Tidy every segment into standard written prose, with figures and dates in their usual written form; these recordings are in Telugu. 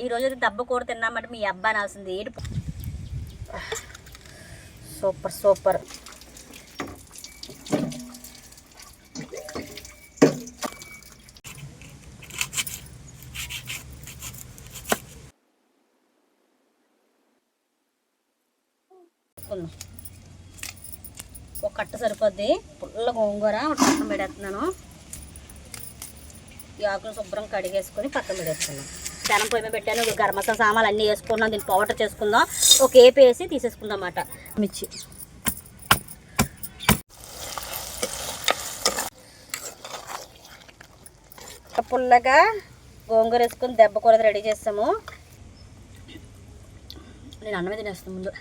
ఈరోజు అయితే దెబ్బ కూర తిన్నామంటే మీ అబ్బా అనాల్సింది. ఏడు సూపర్ సూపర్. ఒక కట్ట సరిపోద్ది. పుల్ల గోంగూర ఒక పక్కన పెడేస్తున్నాను. ఈ ఆకులు శుభ్రం కడిగేసుకొని పక్కన పెడేస్తున్నాను. పెనం పొయ్యి మీద పెట్టాను. గరం మసాలా సామాన్లు అన్నీ వేసుకున్నాం. దీన్ని పౌడర్ చేసుకుందాం. ఒక ఏపు వేసి తీసేసుకుందాం అన్నమాట. మిర్చి పుల్లగా గోంగూర వేసుకొని దెబ్బ కూర రెడీ చేస్తాము. నేను అన్నమే తినేస్తాను ముందు.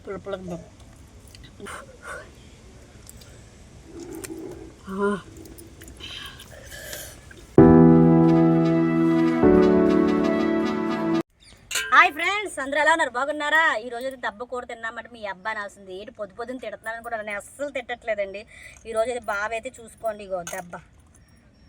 పుల్ల పుల్లగా హాయ్ ఫ్రెండ్స్, అందరూ ఎలా ఉన్నారు? బాగున్నారా? ఈరోజు అయితే దెబ్బ కూర తిన్నామంటే మీ అబ్బా అనాల్సింది. ఏంటి పొద్దున తిడుతున్నారని కూడా నేను అస్సలు తిట్టట్లేదండి. ఈరోజు అయితే బాగా అయితే చూసుకోండి. ఇగో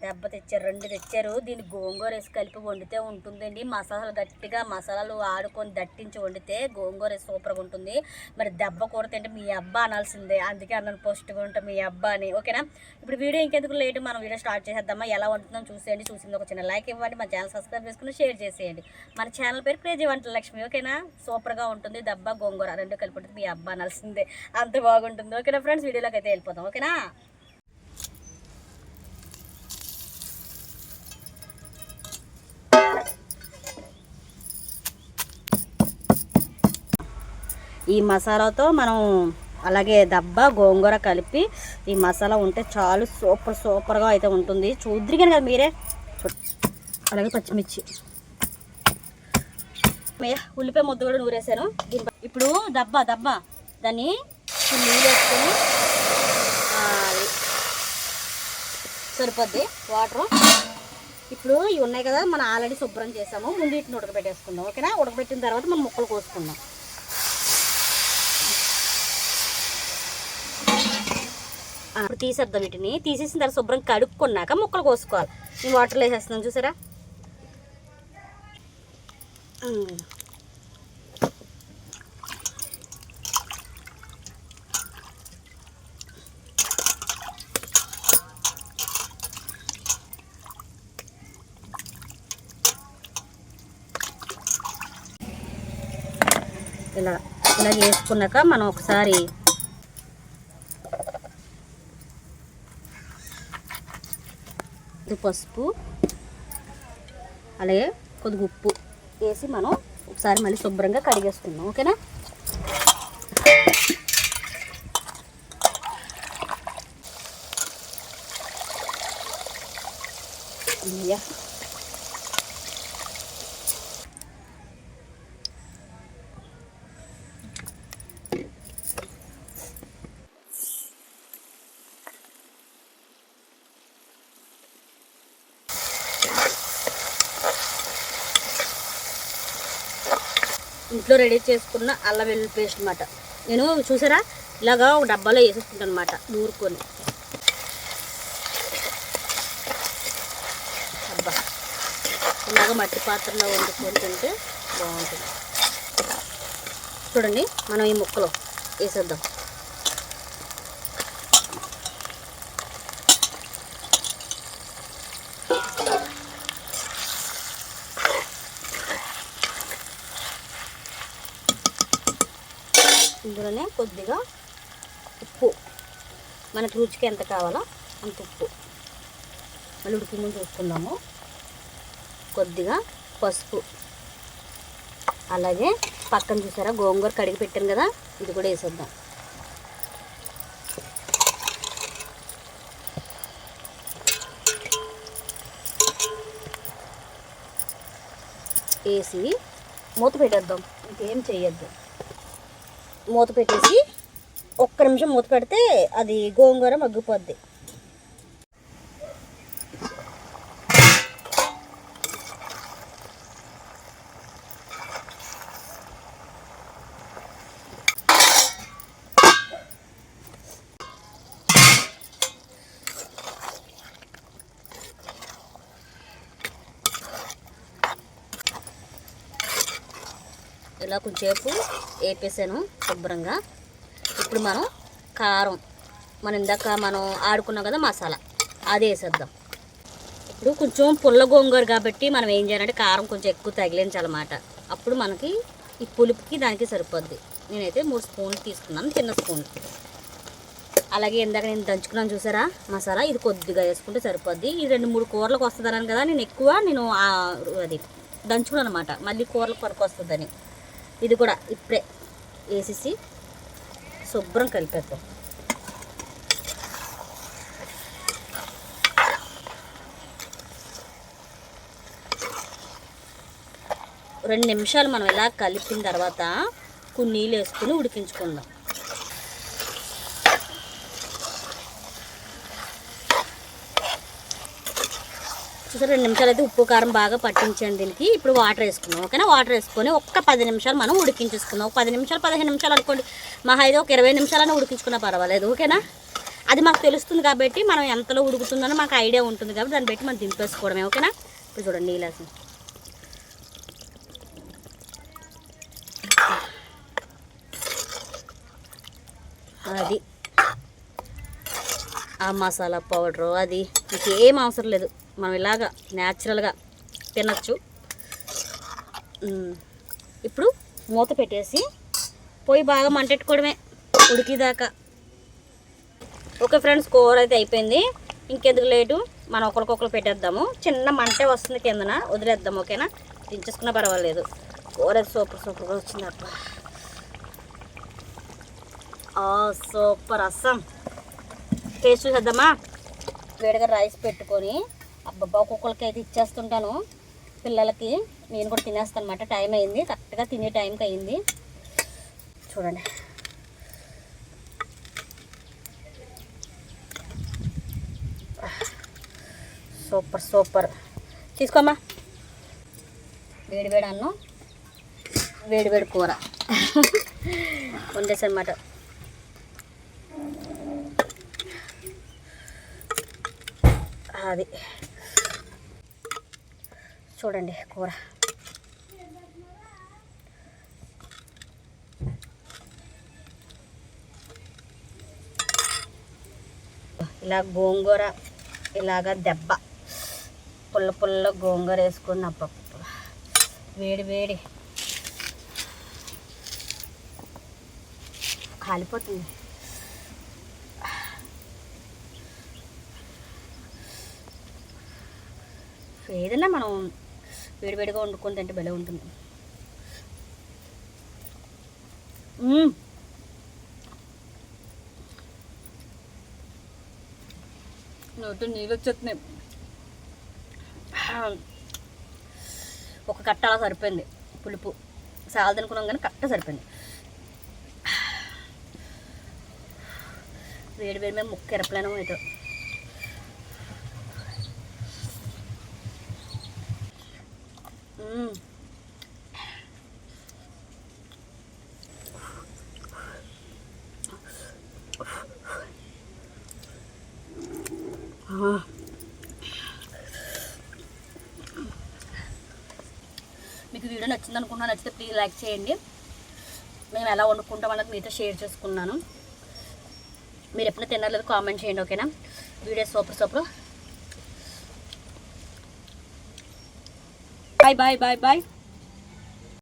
దెబ్బ తెచ్చారు, 2 తెచ్చారు. దీన్ని గోంగూర వేసి కలిపి వండితే ఉంటుందండి. మసాలాలు గట్టిగా మసాలాలు ఆడుకొని దట్టించి వండితే గోంగూర వేసి సూపర్గా ఉంటుంది. మరి దెబ్బ కూర తింటే మీ అబ్బా అనాల్సిందే. అందుకే అన్నాను పోస్ట్గా ఉంటా మీ అబ్బా అని. ఓకేనా? ఇప్పుడు వీడియో ఇంకెందుకు లేట్, మనం వీడియో స్టార్ట్ చేసేద్దామా? ఎలా వండుతుందో చూసేయండి. చూసింది ఒక చిన్న లైక్ ఇవ్వండి. మన ఛానల్ సబ్స్క్రైబ్ చేసుకుని షేర్ చేసేయండి. మన ఛానల్ పేరు క్రేజీ వంటల లక్ష్మి. ఓకేనా? సూపర్గా ఉంటుంది. దెబ్బ గోంగూర 2 కలిపి ఉంటుంది. మీ అబ్బా అనాల్సిందే. అంత బాగుంటుంది. ఓకేనా ఫ్రెండ్స్? వీడియోలోకి అయితే వెళ్ళిపోతాం. ఓకేనా? ఈ మసాలాతో మనం అలాగే దెబ్బ గోంగూర కలిపి ఈ మసాలా ఉంటే చాలు సూపర్గా అయితే ఉంటుంది. చూద్దరిగాను కదా మీరే. అలాగే పచ్చిమిర్చి, ఉల్లిపాయ ముద్ద కూడా నూరేసాను. ఇప్పుడు దెబ్బ దాన్ని నీళ్ళు వేసుకొని సరిపోద్ది వాటరు. ఇప్పుడు ఇవి ఉన్నాయి కదా, మనం ఆల్రెడీ శుభ్రం చేసాము. ముందు వీటిని ఉడకబెట్టేసుకుందాం. ఓకేనా? ఉడకబెట్టిన తర్వాత మనం ముక్కలు కోసుకుందాం. ఇప్పుడు తీసేద్దాం. వీటిని తీసేసిన తర్వాత శుభ్రం కడుక్కున్నాక ముక్కలు కోసుకోవాలి. నేను వాటర్లో వేసేస్తున్నాను. చూసారా? ఇలా చేసుకున్నాక మనం ఒకసారి పసుపు అలాగే కొద్దిగా ఉప్పు వేసి మనం ఒకసారి మళ్ళీ శుభ్రంగా కడిగేసుకుందాం. ఓకేనా? ఇంట్లో రెడీ చేసుకున్న అల్లం వెల్లుల్లి పేస్ట్ అన్నమాట. నేను చూసారా ఇలాగా ఒక డబ్బాలో వేసేసుకుంటాను అనమాట. నూరుకొని అబ్బా ఇలాగ మట్టి పాత్రలో వండుకొని తింటే బాగుంటుంది. చూడండి, మనం ఈ ముక్కలో వేసేద్దాం. ఇందులోనే కొద్దిగా ఉప్పు, మనకు రుచికి ఎంత కావాలో అంత ఉప్పు, మళ్ళీ ఉడికి ముందు చూసుకుందాము. కొద్దిగా పసుపు, అలాగే పక్కన చూసారా గోంగూర కడిగి పెట్టాను కదా, ఇది కూడా వేసేద్దాం. వేసి మూత పెట్టేద్దాం. ఇంకేం చేయొద్దు. మూత పెట్టేసి ఒక్క నిమిషం మూత పెడితే అది గోంగూర మగ్గిపోద్ది. ఇలా కొంచెంసేపు వేపేసాను శుభ్రంగా. ఇప్పుడు మనం కారం, ఇందాక మనం ఆడుకున్నాం కదా మసాలా, అది వేసేద్దాం. ఇప్పుడు కొంచెం పుల్ల గోంగూర కాబట్టి మనం ఏం చేయాలంటే కారం కొంచెం ఎక్కువ తగిలించాలన్నమాట. అప్పుడు మనకి ఈ పులుపుకి దానికి సరిపోద్ది. నేనైతే 3 స్పూన్లు తీసుకున్నాను, చిన్న స్పూన్. అలాగే ఇందాక నేను దంచుకున్నాను చూసారా మసాలా, ఇది కొద్దిగా వేసుకుంటే సరిపోద్ది. ఈ 2-3 కూరలకు వస్తుందన్నాను కదా, నేను అది దంచుకున్నాను అనమాట, మళ్ళీ కూరలకు పరకు వస్తుందని. ఇది కూడా ఇప్పుడే వేసేసి శుభ్రం కలిపేద్దాం. రెండు నిమిషాలు మనం ఇలా కలిపిన తర్వాత కొన్ని నీళ్ళు వేసుకుని ఉడికించుకుందాం. చూసారు 2 నిమిషాలు అయితే ఉప్పు కారం బాగా పట్టించాను దీనికి. ఇప్పుడు వాటర్ వేసుకుందాం, ఓకేనా? వాటర్ వేసుకొని ఒక్క 10 నిమిషాలు మనం ఉడికించేసుకుందాం. ఒక 10 నిమిషాలు 15 నిమిషాలు అనుకోండి, మహా అయితే ఒక 20 నిమిషాలైనా ఉడికించుకున్నా పర్వాలేదు, ఓకేనా? అది మాకు తెలుస్తుంది కాబట్టి, మనం ఎంతలో ఉడుకుతుందని మాకు ఐడియా ఉంటుంది కాబట్టి దాన్ని బట్టి మనం దింపేసుకోవడమే, ఓకేనా? ఇప్పుడు చూడండి నీళ్ళు వేసి అది ఆ మసాలా పౌడరు అది ఇంకేం అవసరం లేదు, మనం ఇలాగా న్యాచురల్గా తినచ్చు. ఇప్పుడు మూత పెట్టేసి పొయ్యి బాగా మంటెట్టుకోవడమే ఉడికిదాకా. ఓకే ఫ్రెండ్స్, కూర అయితే అయిపోయింది. ఇంకెందుకు లేటు, మనం ఒకరికొకరు పెట్టేద్దాము. చిన్న మంటే వస్తుంది కిందన, వదిలేద్దాం, ఓకేనా? దించేసుకున్నా పర్వాలేదు. కూర అయితే సూపర్గా వచ్చింది అప్ప. సూపర్ అస్సం. టేస్ట్ చూసేద్దామా? వేడిగా రైస్ పెట్టుకొని అబ్బబ్బా ఒక్కొక్కరికి అయితే ఇచ్చేస్తుంటాను పిల్లలకి. నేను కూడా తినేస్తాను అనమాట. టైం అయింది, కరెక్ట్గా తినే టైంకి అయింది. చూడండి సూపర్. తీసుకోమ్మా. వేడి అన్నం, వేడి కూర వండేసి అనమాట. అది చూడండి కూర. ఇలా గోంగూర ఇలాగ దెబ్బ పుల్ల గోంగూర వేసుకుని అప్ప వేడి కాలిపోతుంది. ఏదైనా మనం వేడిగా వండుకొని తింటే భలే ఉంటుంది. నోటి నీళ్ళు వచ్చేస్తున్నాయి. ఒక కట్ట అలా సరిపోయింది, పులుపు సాలదనుకున్నాం కానీ కట్ట సరిపోయింది. వేడి మీద ముక్క ఎరపలేను అయితే. మీకు వీడియో నచ్చింది అనుకుంటున్నాను. నచ్చితే ప్లీజ్ లైక్ చేయండి. మేము ఎలా వండుకుంటాం అన్నది మీతో షేర్ చేసుకున్నాను. మీరు ఎప్పుడైనా తినలేదు కామెంట్ చేయండి, ఓకేనా? Video super. బాయ్.